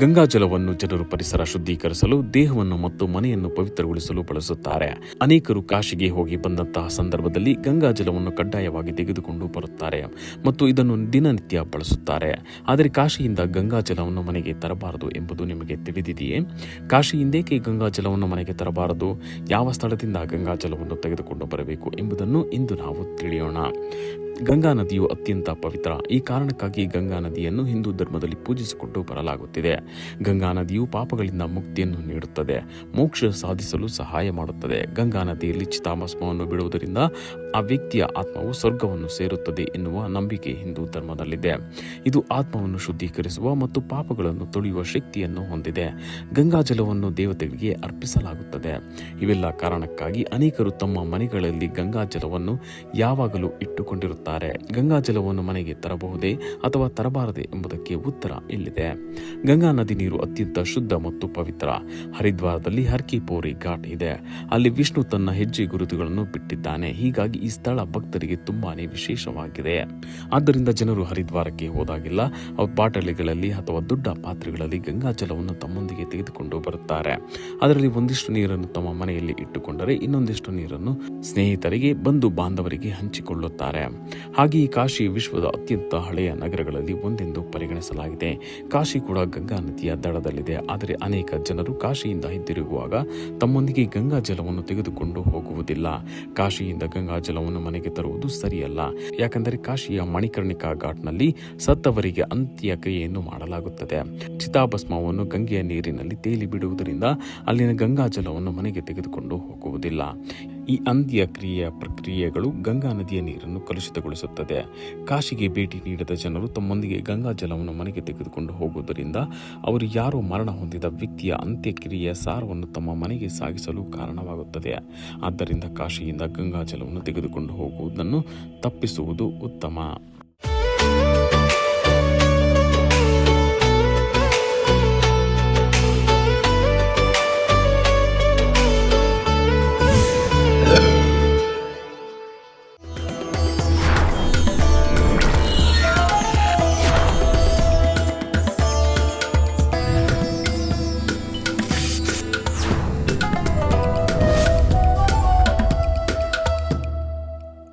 ಗಂಗಾಜಲವನ್ನು ಜನರು ಪರಿಸರ ಶುದ್ಧೀಕರಿಸಲು, ದೇಹವನ್ನು ಮತ್ತು ಮನೆಯನ್ನು ಪವಿತ್ರಗೊಳಿಸಲು ಬಳಸುತ್ತಾರೆ. ಅನೇಕರು ಕಾಶಿಗೆ ಹೋಗಿ ಬಂದಂತಹ ಸಂದರ್ಭದಲ್ಲಿ ಗಂಗಾಜಲವನ್ನು ಕಡ್ಡಾಯವಾಗಿ ತೆಗೆದುಕೊಂಡು ಬರುತ್ತಾರೆ ಮತ್ತು ಇದನ್ನು ದಿನನಿತ್ಯ ಬಳಸುತ್ತಾರೆ. ಆದರೆ ಕಾಶಿಯಿಂದ ಗಂಗಾಜಲವನ್ನು ಮನೆಗೆ ತರಬಾರದು ಎಂಬುದು ನಿಮಗೆ ತಿಳಿದಿದೆಯೇ? ಕಾಶಿಯಿಂದೇಕೆ ಗಂಗಾಜಲವನ್ನು ಮನೆಗೆ ತರಬಾರದು? ಯಾವ ಸ್ಥಳದಿಂದ ಗಂಗಾಜಲವನ್ನು ತೆಗೆದುಕೊಂಡು ಬರಬೇಕು ಎಂಬುದನ್ನು ಇಂದು ನಾವು ತಿಳಿಯೋಣ. ಗಂಗಾ ನದಿಯು ಅತ್ಯಂತ ಪವಿತ್ರ. ಈ ಕಾರಣಕ್ಕಾಗಿ ಗಂಗಾ ನದಿಯನ್ನು ಹಿಂದೂ ಧರ್ಮದಲ್ಲಿ ಪೂಜಿಸಿಕೊಂಡು ಬರಲಾಗುತ್ತಿದೆ. ಗಂಗಾ ನದಿಯು ಪಾಪಗಳಿಂದ ಮುಕ್ತಿಯನ್ನು ನೀಡುತ್ತದೆ, ಮೋಕ್ಷ ಸಾಧಿಸಲು ಸಹಾಯ ಮಾಡುತ್ತದೆ. ಗಂಗಾ ನದಿಯಲ್ಲಿ ಚಿತಾಭಸ್ಮವನ್ನು ಬಿಡುವುದರಿಂದ ಆ ವ್ಯಕ್ತಿಯ ಆತ್ಮವು ಸ್ವರ್ಗವನ್ನು ಸೇರುತ್ತದೆ ಎನ್ನುವ ನಂಬಿಕೆ ಹಿಂದೂ ಧರ್ಮದಲ್ಲಿದೆ. ಇದು ಆತ್ಮವನ್ನು ಶುದ್ಧೀಕರಿಸುವ ಮತ್ತು ಪಾಪಗಳನ್ನು ತೊಳೆಯುವ ಶಕ್ತಿಯನ್ನು ಹೊಂದಿದೆ. ಗಂಗಾಜಲವನ್ನು ದೇವತೆಗಳಿಗೆ ಅರ್ಪಿಸಲಾಗುತ್ತದೆ. ಇವೆಲ್ಲ ಕಾರಣಕ್ಕಾಗಿ ಅನೇಕರು ತಮ್ಮ ಮನೆಗಳಲ್ಲಿ ಗಂಗಾಜಲವನ್ನು ಯಾವಾಗಲೂ ಇಟ್ಟುಕೊಂಡಿರುತ್ತಾರೆ. ಗಂಗಾಜಲವನ್ನು ಮನೆಗೆ ತರಬಹುದೇ ಅಥವಾ ತರಬಾರದೆ ಎಂಬುದಕ್ಕೆ ಉತ್ತರ ಇಲ್ಲಿದೆ. ಗಂಗಾ ನದಿ ನೀರು ಅತ್ಯಂತ ಶುದ್ಧ ಮತ್ತು ಪವಿತ್ರ. ಹರಿದ್ವಾರದಲ್ಲಿ ಹರ್ ಕಿ ಪೌರಿ ಘಾಟ್ ಇದೆ. ಅಲ್ಲಿ ವಿಷ್ಣು ತನ್ನ ಹೆಜ್ಜೆ ಗುರುತುಗಳನ್ನು ಬಿಟ್ಟಿದ್ದಾನೆ. ಹೀಗಾಗಿ ಈ ಸ್ಥಳ ಭಕ್ತರಿಗೆ ತುಂಬಾನೇ ವಿಶೇಷವಾಗಿದೆ. ಆದ್ದರಿಂದ ಜನರು ಹರಿದ್ವಾರಕ್ಕೆ ಹೋದಾಗೆಲ್ಲ ಬಾಟಲಿಗಳಲ್ಲಿ ಅಥವಾ ದೊಡ್ಡ ಪಾತ್ರೆಗಳಲ್ಲಿ ಗಂಗಾಜಲವನ್ನು ತಮ್ಮೊಂದಿಗೆ ತೆಗೆದುಕೊಂಡು ಬರುತ್ತಾರೆ. ಅದರಲ್ಲಿ ಒಂದಿಷ್ಟು ನೀರನ್ನು ತಮ್ಮ ಮನೆಯಲ್ಲಿ ಇಟ್ಟುಕೊಂಡರೆ ಇನ್ನೊಂದಿಷ್ಟು ನೀರನ್ನು ಸ್ನೇಹಿತರಿಗೆ, ಬಂಧು ಬಾಂಧವರಿಗೆ ಹಂಚಿಕೊಳ್ಳುತ್ತಾರೆ. ಹಾಗೆಯೇ ಕಾಶಿ ವಿಶ್ವದ ಅತ್ಯಂತ ಹಳೆಯ ನಗರಗಳಲ್ಲಿ ಒಂದೆಂದು ಪರಿಗಣಿಸಲಾಗಿದೆ. ಕಾಶಿ ಕೂಡ ಗಂಗಾ ನದಿಯ ದಡದಲ್ಲಿದೆ. ಆದರೆ ಅನೇಕ ಜನರು ಕಾಶಿಯಿಂದ ಹಿಂದಿರುಗುವಾಗ ತಮ್ಮೊಂದಿಗೆ ಗಂಗಾ ಜಲವನ್ನು ತೆಗೆದುಕೊಂಡು ಹೋಗುವುದಿಲ್ಲ. ಕಾಶಿಯಿಂದ ಗಂಗಾ ಜಲವನ್ನು ಮನೆಗೆ ತರುವುದು ಸರಿಯಲ್ಲ. ಯಾಕೆಂದರೆ ಕಾಶಿಯ ಮಣಿಕರ್ಣಿಕಾ ಘಾಟ್ನಲ್ಲಿ ಸತ್ತವರಿಗೆ ಅಂತ್ಯಕ್ರಿಯೆಯನ್ನು ಮಾಡಲಾಗುತ್ತದೆ. ಚಿತಾಭಸ್ಮವನ್ನು ಗಂಗೆಯ ನೀರಿನಲ್ಲಿ ತೇಲಿ ಬಿಡುವುದರಿಂದ ಅಲ್ಲಿನ ಗಂಗಾ ಜಲವನ್ನು ಮನೆಗೆ ತೆಗೆದುಕೊಂಡು ಹೋಗುವುದಿಲ್ಲ. ಈ ಅಂತ್ಯಕ್ರಿಯೆಯ ಪ್ರಕ್ರಿಯೆಗಳು ಗಂಗಾ ನದಿಯ ನೀರನ್ನು ಕಲುಷಿತಗೊಳಿಸುತ್ತದೆ. ಕಾಶಿಗೆ ಭೇಟಿ ನೀಡದ ಜನರು ತಮ್ಮೊಂದಿಗೆ ಗಂಗಾ ಜಲವನ್ನು ಮನೆಗೆ ತೆಗೆದುಕೊಂಡು ಹೋಗುವುದರಿಂದ ಅವರು ಯಾರೋ ಮರಣ ಹೊಂದಿದ ವ್ಯಕ್ತಿಯ ಅಂತ್ಯಕ್ರಿಯೆಯ ಸಾರವನ್ನು ತಮ್ಮ ಮನೆಗೆ ಸಾಗಿಸಲು ಕಾರಣವಾಗುತ್ತದೆ. ಆದ್ದರಿಂದ ಕಾಶಿಯಿಂದ ಗಂಗಾ ಜಲವನ್ನು ತೆಗೆದುಕೊಂಡು ಹೋಗುವುದನ್ನು ತಪ್ಪಿಸುವುದು ಉತ್ತಮ.